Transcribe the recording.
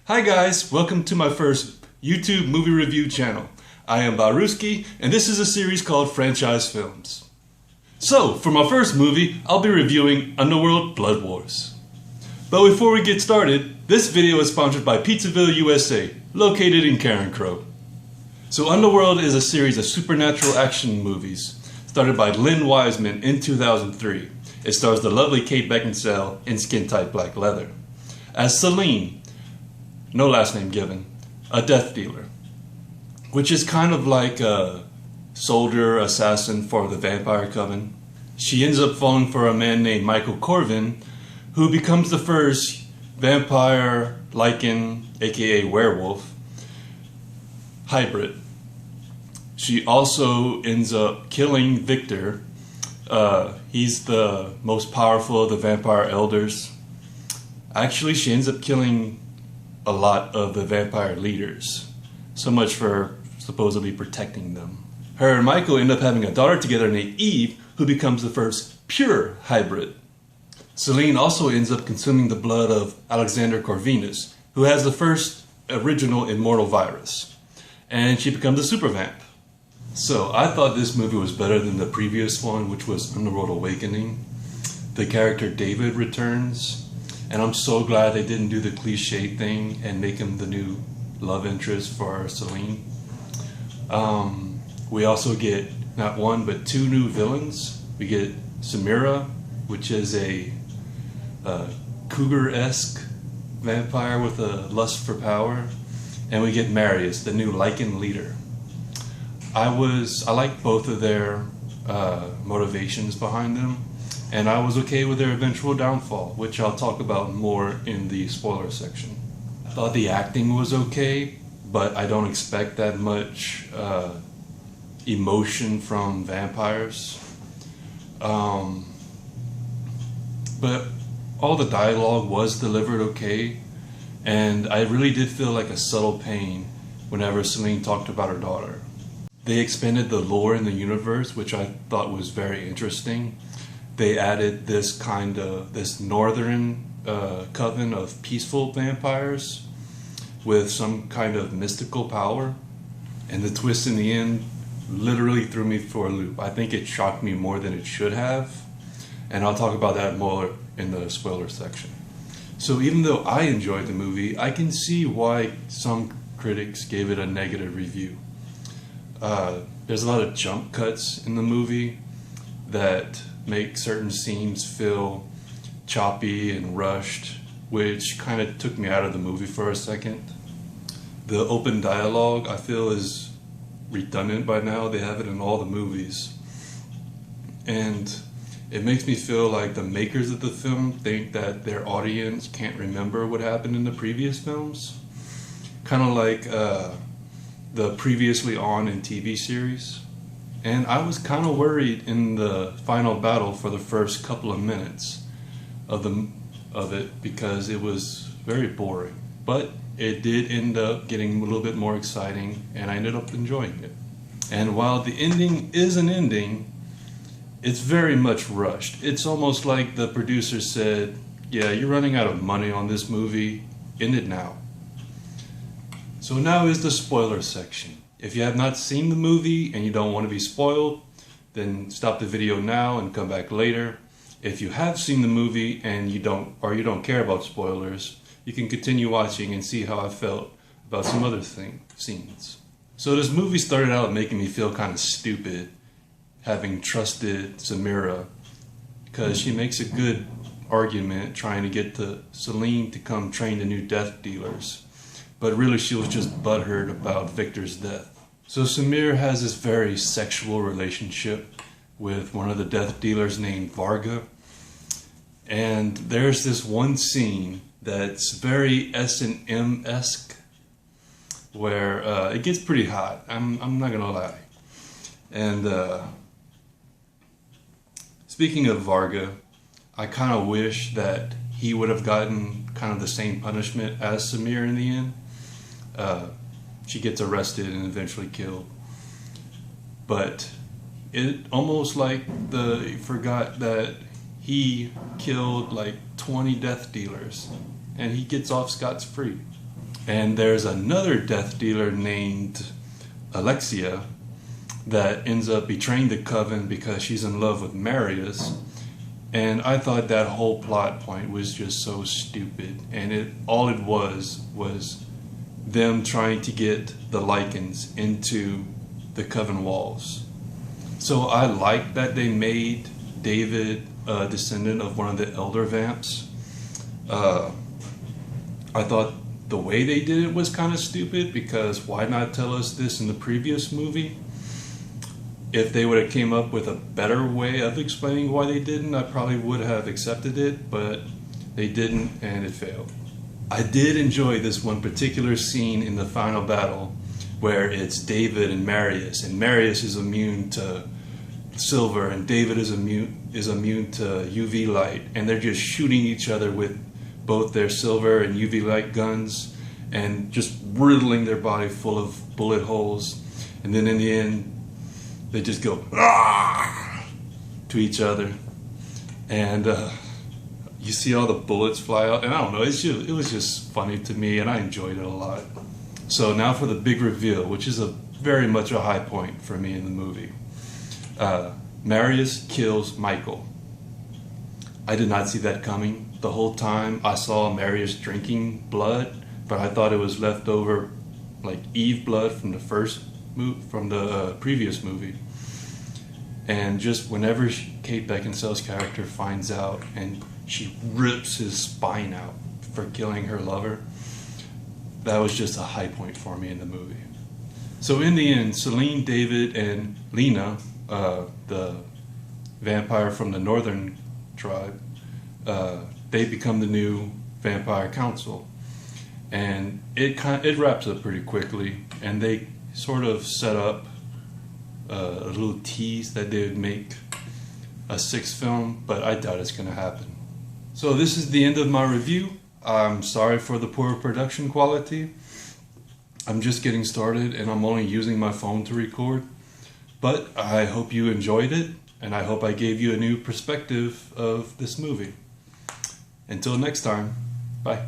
Hi guys, welcome to my first YouTube movie review channel. I am Barouskie, and this is a series called Franchise Films. So, for my first movie, I'll be reviewing Underworld Blood Wars. But before we get started, this video is sponsored by Pizzaville, USA, located in Carencro. So Underworld is a series of supernatural action movies, started by Lynn Wiseman in 2003. It stars the lovely Kate Beckinsale in skin-tight black leather as Celine, no last name given, a death dealer, which is kind of like a soldier assassin for the vampire coven. She ends up falling for a man named Michael Corvin, who becomes the first vampire lycan, aka werewolf, hybrid. She also ends up killing Victor. He's the most powerful of the vampire elders. Actually, she ends up killing a lot of the vampire leaders. So much for supposedly protecting them. Her and Michael end up having a daughter together named Eve, who becomes the first pure hybrid. Celine also ends up consuming the blood of Alexander Corvinus, who has the first original immortal virus. And she becomes a super vamp. So I thought this movie was better than the previous one, which was Underworld Awakening. The character David returns. And I'm so glad they didn't do the cliche thing and make him the new love interest for Celine. We also get not one but two new villains. We get Samira, which is a cougar-esque vampire with a lust for power. And we get Marius, the new Lycan leader. I like both of their motivations behind them. And I was okay with their eventual downfall, which I'll talk about more in the spoiler section. I thought the acting was okay, but I don't expect that much emotion from vampires. But all the dialogue was delivered okay, and I really did feel like a subtle pain whenever Celine talked about her daughter. They expanded the lore in the universe, which I thought was very interesting. They added this northern coven of peaceful vampires with some kind of mystical power. And the twist in the end literally threw me for a loop. I think it shocked me more than it should have. And I'll talk about that more in the spoiler section. So even though I enjoyed the movie, I can see why some critics gave it a negative review. There's a lot of jump cuts in the movie that make certain scenes feel choppy and rushed, which kind of took me out of the movie for a second. The open dialogue, I feel, is redundant by now. They have it in all the movies. And it makes me feel like the makers of the film think that their audience can't remember what happened in the previous films. Kind of like the previously on in TV series. And I was kind of worried in the final battle for the first couple of minutes of it because it was very boring. But it did end up getting a little bit more exciting, and I ended up enjoying it. And while the ending is an ending, it's very much rushed. It's almost like the producer said, yeah, you're running out of money on this movie, end it now. So now is the spoiler section. If you have not seen the movie and you don't want to be spoiled, then stop the video now and come back later. If you have seen the movie and you don't care about spoilers, you can continue watching and see how I felt about some other scenes. So this movie started out making me feel kind of stupid, having trusted Samira, because she makes a good argument trying to get Celine to come train the new death dealers. But really she was just butthurt about Victor's death. So Samir has this very sexual relationship with one of the death dealers named Varga. And there's this one scene that's very S&M-esque where it gets pretty hot. I'm not gonna lie. And speaking of Varga, I kind of wish that he would have gotten kind of the same punishment as Samir in the end. She gets arrested and eventually killed. But it almost like they forgot that he killed like 20 death dealers and he gets off scot-free. And there's another death dealer named Alexia that ends up betraying the coven because she's in love with Marius. And I thought that whole plot point was just so stupid. And all it was them trying to get the Lycans into the coven walls. So I like that they made David a descendant of one of the elder vamps. I thought the way they did it was kind of stupid, because why not tell us this in the previous movie? If they would have came up with a better way of explaining why they didn't, I probably would have accepted it, but they didn't, and it failed. I did enjoy this one particular scene in the final battle where it's David and Marius is immune to silver and David is immune to UV light, and they're just shooting each other with both their silver and UV light guns and just riddling their body full of bullet holes. And then in the end, they just go "Ah!" to each other, and you see all the bullets fly out. And I don't know, it was just funny to me, and I enjoyed it a lot. So now for the big reveal, which is very much a high point for me in the movie. Marius kills Michael. I did not see that coming. The whole time I saw Marius drinking blood, but I thought it was leftover, like Eve blood from the previous movie. And just whenever Kate Beckinsale's character finds out and she rips his spine out for killing her lover, that was just a high point for me in the movie. So in the end, Celine, David, and Lena, the vampire from the northern tribe, they become the new vampire council. And it wraps up pretty quickly, and they sort of set up a little tease that they would make a sixth film, but I doubt it's going to happen. So this is the end of my review. I'm sorry for the poor production quality. I'm just getting started and I'm only using my phone to record, but I hope you enjoyed it, and I hope I gave you a new perspective of this movie. Until next time, bye.